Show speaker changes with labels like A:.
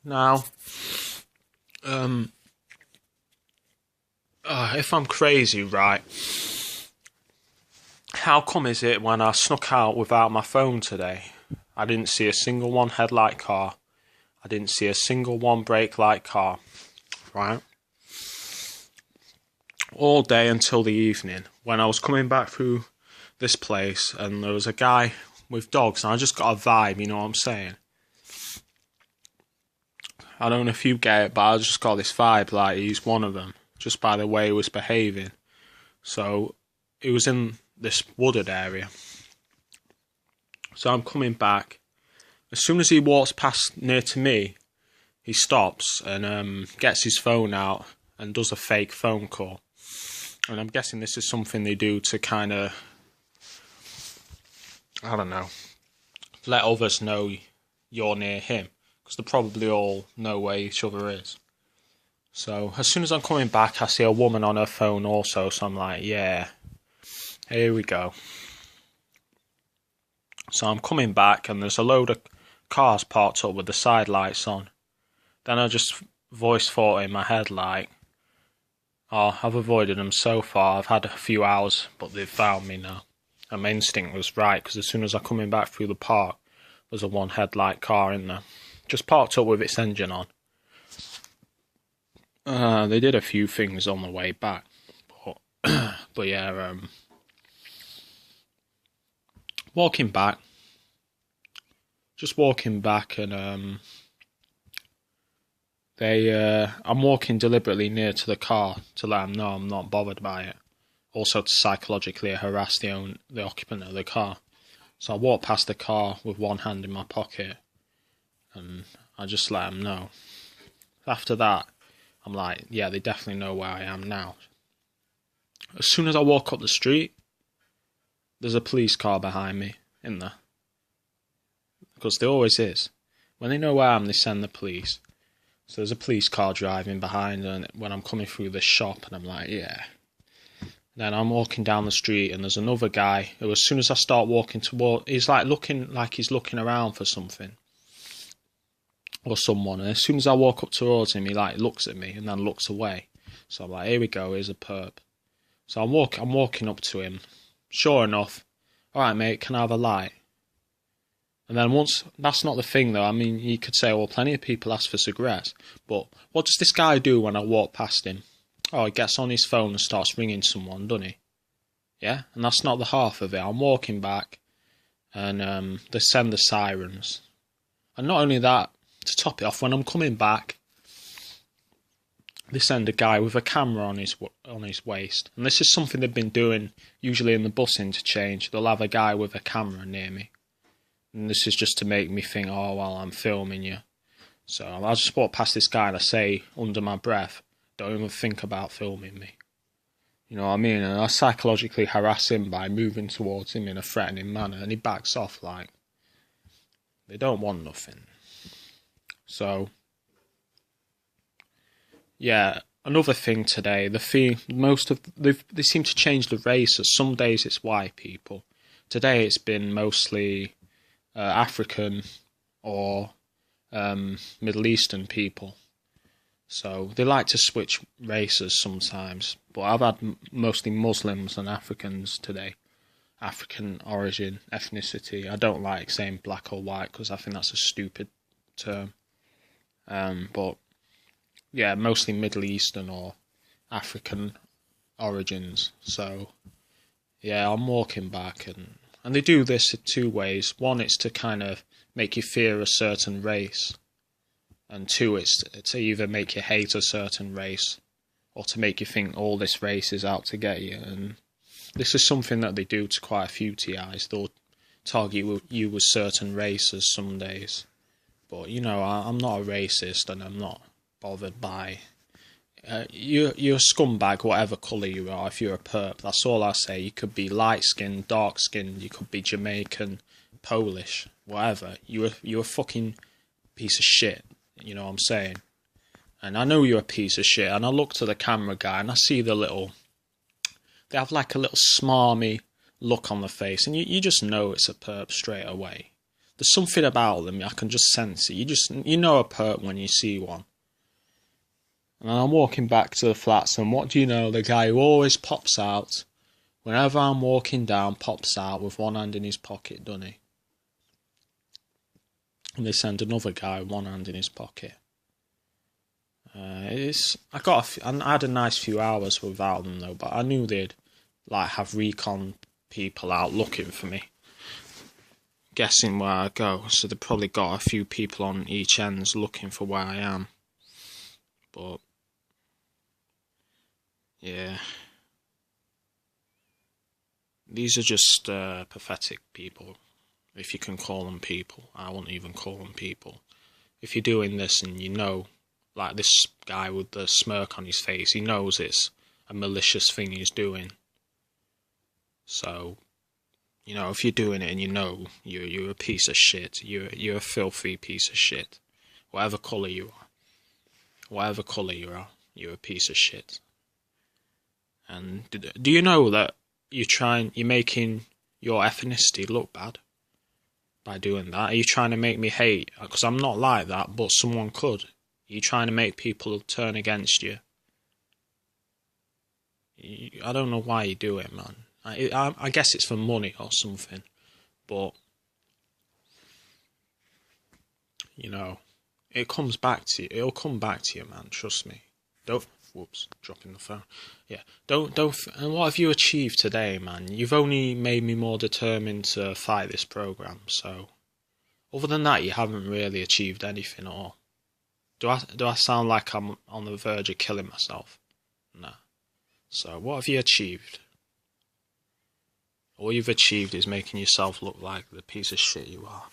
A: Now, if I'm crazy, right, how come is it when I snuck out without my phone today, I didn't see a single one headlight car, I didn't see a single one brake light car, right? All day until the evening, when I was coming back through this place and there was a guy with dogs, and I just got a vibe, you know what I'm saying? I don't know if you get it, but I just got this vibe like he's one of them, just by the way he was behaving. So, he was in this wooded area. So I'm coming back. As soon as he walks past near to me, he stops and gets his phone out and does a fake phone call. And I'm guessing this is something they do to kind of, I don't know, let others know you're near him. Because they probably all know where each other is. So as soon as I'm coming back, I see a woman on her phone also. So I'm like, yeah, here we go. So I'm coming back and there's a load of cars parked up with the side lights on. Then I just voice thought in my head like, oh, I've avoided them so far. I've had a few hours, but they've found me now. And my instinct was right, because as soon as I'm coming back through the park, there's a one headlight car in there. Just parked up with its engine on. They did a few things on the way back. But yeah, walking back. Just walking back and I'm walking deliberately near to the car to let them know I'm not bothered by it. Also to psychologically harass the occupant of the car. So I walk past the car with one hand in my pocket and I just let them know. After that, I'm like, yeah, they definitely know where I am now. As soon as I walk up the street, there's a police car behind me in there. Because there always is. When they know where I am, they send the police. So there's a police car driving behind and when I'm coming through this shop and I'm like, yeah. Then I'm walking down the street and there's another guy who, as soon as I start walking toward, he's like he's looking around for something. Or someone. And as soon as I walk up towards him, he like looks at me and then looks away. So I'm like, here we go, here's a perp. So I'm walking up to him. Sure enough, alright mate, can I have a light? And then once, that's not the thing though, I mean, you could say, well, plenty of people ask for cigarettes, but what does this guy do when I walk past him? Oh, he gets on his phone and starts ringing someone, doesn't he? Yeah, and that's not the half of it. I'm walking back, and they send the sirens. And not only that, to top it off, when I'm coming back, they send a guy with a camera on his waist. And this is something they've been doing, usually in the bus interchange. They'll have a guy with a camera near me. And this is just to make me think, oh, well, I'm filming you. So I just walk past this guy and I say, under my breath, don't even think about filming me. You know what I mean? And I psychologically harass him by moving towards him in a threatening manner. And he backs off like, they don't want nothing. So, yeah, another thing today, they seem to change the races. Some days it's white people. Today it's been mostly African or Middle Eastern people. So they like to switch races sometimes. But I've had mostly Muslims and Africans today. African origin, ethnicity. I don't like saying black or white because I think that's a stupid term. But yeah, mostly Middle Eastern or African origins. So yeah, I'm walking back and they do this in two ways. One, it's to kind of make you fear a certain race. And two, it's to either make you hate a certain race or to make you think all this race is out to get you. And this is something that they do to quite a few TIs. They'll target you with certain races some days. But, you know, I'm not a racist and I'm not bothered by... you're a scumbag, whatever colour you are, if you're a perp. That's all I say. You could be light-skinned, dark-skinned, you could be Jamaican, Polish, whatever. You're a fucking piece of shit. You know what I'm saying? And I know you're a piece of shit. And I look to the camera guy and I see they have like a little smarmy look on the face. And you just know it's a perp straight away. There's something about them, I can just sense it. You know a perp when you see one. And I'm walking back to the flats, and what do you know? The guy who always pops out, whenever I'm walking down, pops out with one hand in his pocket, doesn't he? And they send another guy with one hand in his pocket. I had a nice few hours without them though, but I knew they'd like have recon people out looking for me, guessing where I go. So they probably got a few people on each ends looking for where I am. But yeah, these are just pathetic people, if you can call them people. I wouldn't even call them people. If you're doing this and you know, like this guy with the smirk on his face, he knows it's a malicious thing he's doing. So, you know, if you're doing it and you know you're a piece of shit, you're a filthy piece of shit. Whatever colour you are, you're a piece of shit. And do you know that you're making your ethnicity look bad by doing that? Are you trying to make me hate? Because I'm not like that, but someone could. Are you trying to make people turn against you? I don't know why you do it, man. I guess it's for money or something, but you know, it comes back to you. It'll come back to you, man. Trust me. Dropping the phone. Yeah, don't. And what have you achieved today, man? You've only made me more determined to fight this program. So, other than that, you haven't really achieved anything at all. Do I sound like I'm on the verge of killing myself? Nah. So, what have you achieved? All you've achieved is making yourself look like the piece of shit you are.